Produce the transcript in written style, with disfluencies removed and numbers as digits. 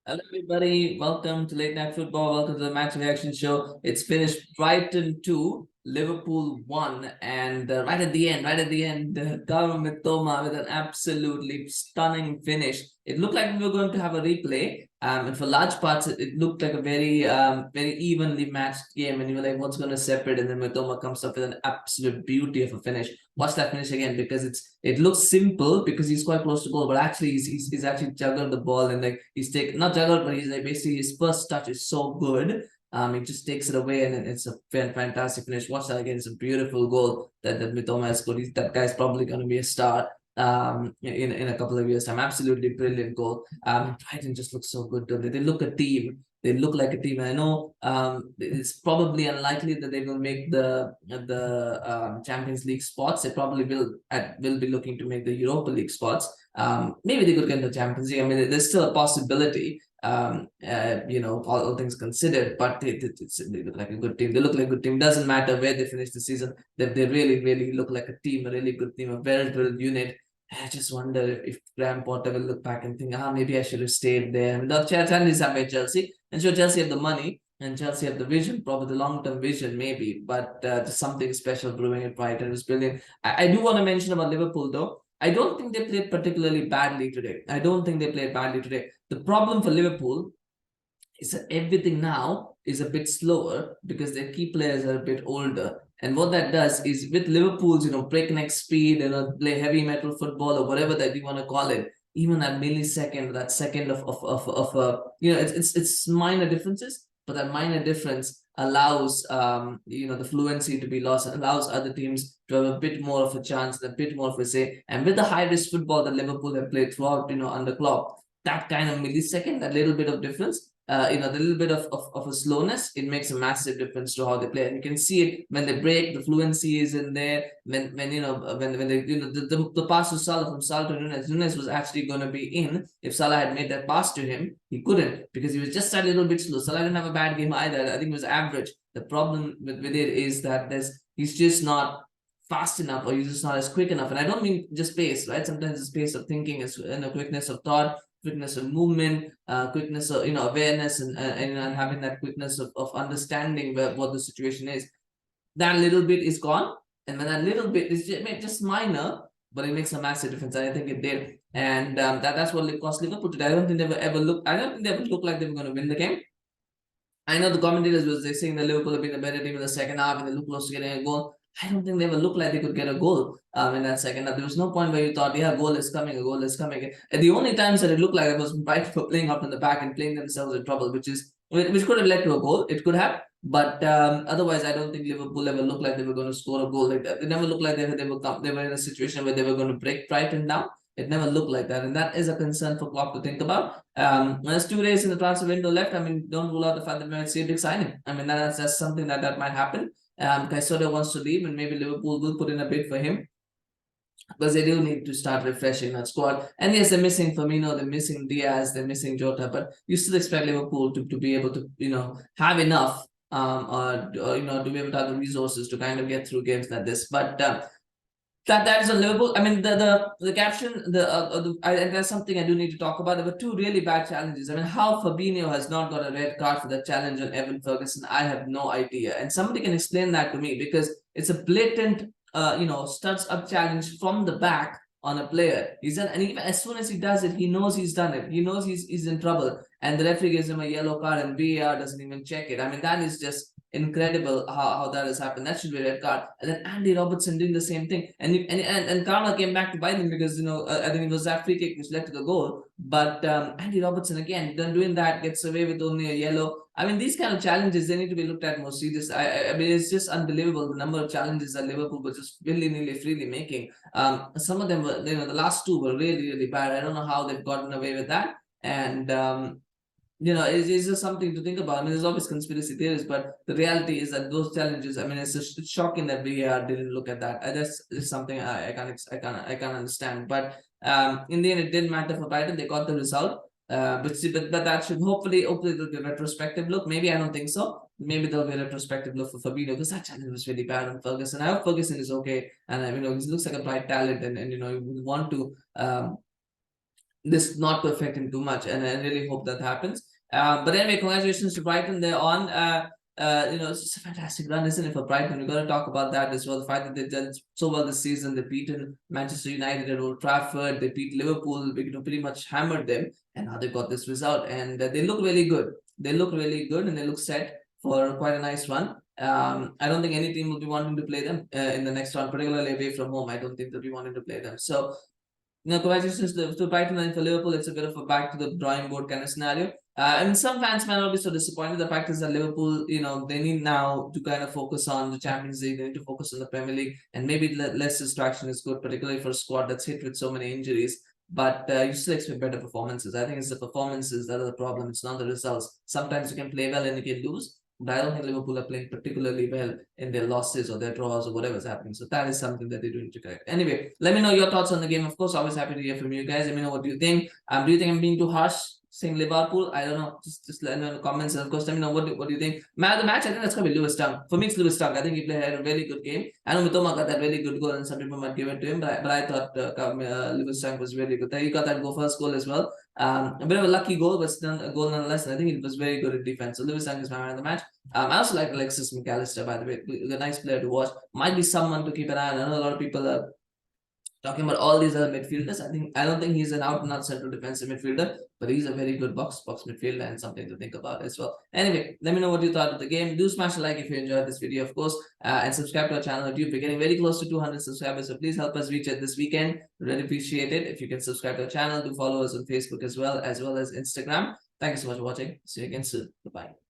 Hello, everybody. Welcome to Late Night Football. Welcome to the Match Reaction Show. It's finished Brighton 2, Liverpool 1. And right at the end, Mitoma with an absolutely stunning finish. It looked like we were going to have a replay. And for large parts, it looked like a very evenly matched game. And you were like, what's going to separate? And then Mitoma comes up with an absolute beauty of a finish. Watch that finish again because it looks simple because he's quite close to goal, but actually he's actually juggled the ball and like he's taken not juggled, but he's like basically his first touch is so good. He just takes it away and it's a fantastic finish. Watch that again. It's a beautiful goal that Mitoma has scored. That guy's probably going to be a star in a couple of years' time. Absolutely brilliant goal. Brighton just looks so good. They look a team. They look like a team. I know it's probably unlikely that they will make the Champions League spots. They probably will be looking to make the Europa League spots. Maybe they could get the Champions League. I mean, there's still a possibility. All things considered, but they look like a good team. They look like a good team. Doesn't matter where they finish the season. They really look like a team, a really good team, a well-drilled unit. I just wonder if Graham Potter will look back and think, maybe I should have stayed there. I mean, the challenges have made Chelsea, and sure, Chelsea have the money and Chelsea have the vision, probably the long-term vision, maybe. But there's something special brewing at Brighton. It was brilliant. I do want to mention about Liverpool, though. I don't think they played particularly badly today. The problem for Liverpool is that everything now is a bit slower because their key players are a bit older. And what that does is with Liverpool's, breakneck speed and play heavy metal football or whatever that you want to call it, even that millisecond, that second of it's minor differences, but that minor difference allows the fluency to be lost and allows other teams to have a bit more of a chance, a bit more of a say. And with the high risk football that Liverpool have played throughout, under Klopp, that kind of millisecond, that little bit of difference, the little bit of a slowness, it makes a massive difference to how they play. And you can see it when they break, the fluency is in there. When they the pass to Salah from Salah to Nunez was actually going to be in. If Salah had made that pass to him, he couldn't because he was just a little bit slow. Salah didn't have a bad game either. I think it was average. The problem with it is that he's just not fast enough or he's just not as quick enough. And I don't mean just pace, right? Sometimes it's pace of thinking, it's quickness of thought, quickness of movement, quickness of awareness, and having that quickness of understanding what the situation is. That little bit is gone, and when that little bit is just minor, but it makes a massive difference. And I think it did, and that's what cost Liverpool today. I don't think they ever looked like they were going to win the game. I know the commentators was saying that Liverpool have been a better team in the second half and they look close to getting a goal. I don't think they ever looked like they could get a goal in that second half. There was no point where you thought, yeah, a goal is coming. And the only times that it looked like it was Brighton playing up in the back and playing themselves in trouble, which could have led to a goal. It could have. But otherwise, I don't think Liverpool ever looked like they were going to score a goal like that. They never looked like they were in a situation where they were going to break Brighton down. It never looked like that, and that is a concern for Klopp to think about. There's 2 days in the transfer window left. I mean, don't rule out the fact that we might see a big signing. I mean, that's something that might happen. Caicedo wants to leave, and maybe Liverpool will put in a bid for him because they do need to start refreshing that squad. And yes, they're missing Firmino, they're missing Diaz, they're missing Jota, but you still expect Liverpool to be able to have enough or to be able to have the resources to kind of get through games like this. But that is on Liverpool. I mean, the caption, and that's something I do need to talk about. There were 2 really bad challenges. I mean, how Fabinho has not got a red card for that challenge on Evan Ferguson, I have no idea. And somebody can explain that to me because it's a blatant, studs up challenge from the back on a player. He's done, and even as soon as he does it, he knows he's done it. He knows he's in trouble, and the referee gives him a yellow card, and VAR doesn't even check it. I mean, that is just incredible how that has happened. That should be a red card. And then Andy Robertson doing the same thing, and karma came back to bite him because I think it was that free kick which led to the goal. But Andy Robertson again then doing that gets away with only a yellow. I mean, these kind of challenges, they need to be looked at more serious. I mean, it's just unbelievable the number of challenges that Liverpool was just willy-nilly freely making. Some of them were, the last 2 were really bad. I don't know how they've gotten away with that. And it's just something to think about. I mean, there's always conspiracy theories, but the reality is that those challenges, I mean, it's shocking that VAR didn't look at that. That's something I can't understand. But in the end, it didn't matter for Brighton. They got the result. But that should hopefully there'll be a retrospective look. Maybe I don't think so. Maybe there'll be a retrospective look for Fabinho because that challenge was really bad on Ferguson. I hope Ferguson is okay, and he looks like a bright talent, and you would want to this not to affect him too much, and I really hope that happens. But anyway, congratulations to Brighton. They're on. It's just a fantastic run, isn't it, for Brighton? We've got to talk about that as well. The fact that they've done so well this season, they've beaten Manchester United at Old Trafford, they beat Liverpool, pretty much hammered them, and now they've got this result, and they look really good. They look really good, and they look set for quite a nice run. I don't think any team will be wanting to play them in the next round, particularly away from home. I don't think they'll be wanting to play them. So, congratulations to Brighton, and for Liverpool, it's a bit of a back to the drawing board kind of scenario. And some fans might not be so disappointed. The fact is that Liverpool, they need now to kind of focus on the Champions League. They need to focus on the Premier League, and maybe less distraction is good, particularly for a squad that's hit with so many injuries. But you still expect better performances. I think it's the performances that are the problem. It's not the results. Sometimes you can play well and you can lose, but I don't think Liverpool are playing particularly well in their losses or their draws or whatever's happening. So that is something that they're doing to correct. Anyway, let me know your thoughts on the game. Of course, always happy to hear from you guys. Let me know what you think. Do you think I'm being too harsh saying LiVARpool? I don't know. Just let me know in the comments. And of course, let me know what do you think. Man of the match, I think that's going to be Lewis Dunk. For me, it's Lewis Dunk. I think he played a really good game. I know Mitoma got that really good goal, and some people might give it to him, but I thought Lewis Dunk was really good. He got that first goal as well. A bit of a lucky goal, but still a goal nonetheless. And I think it was very good at defense. So Lewis Dunk is my man of the match. I also like Alexis McAllister, by the way. A nice player to watch. Might be someone to keep an eye on. I know a lot of people are talking about all these other midfielders. I don't think he's an out-and-out central defensive midfielder, but he's a very good box midfielder and something to think about as well. Anyway, let me know what you thought of the game. Do smash a like if you enjoyed this video, of course, and subscribe to our channel on YouTube. We're getting very close to 200 subscribers, so please help us reach it this weekend. Really appreciate it. If you can subscribe to our channel, do follow us on Facebook as well as Instagram. Thank you so much for watching. See you again soon. Bye-bye.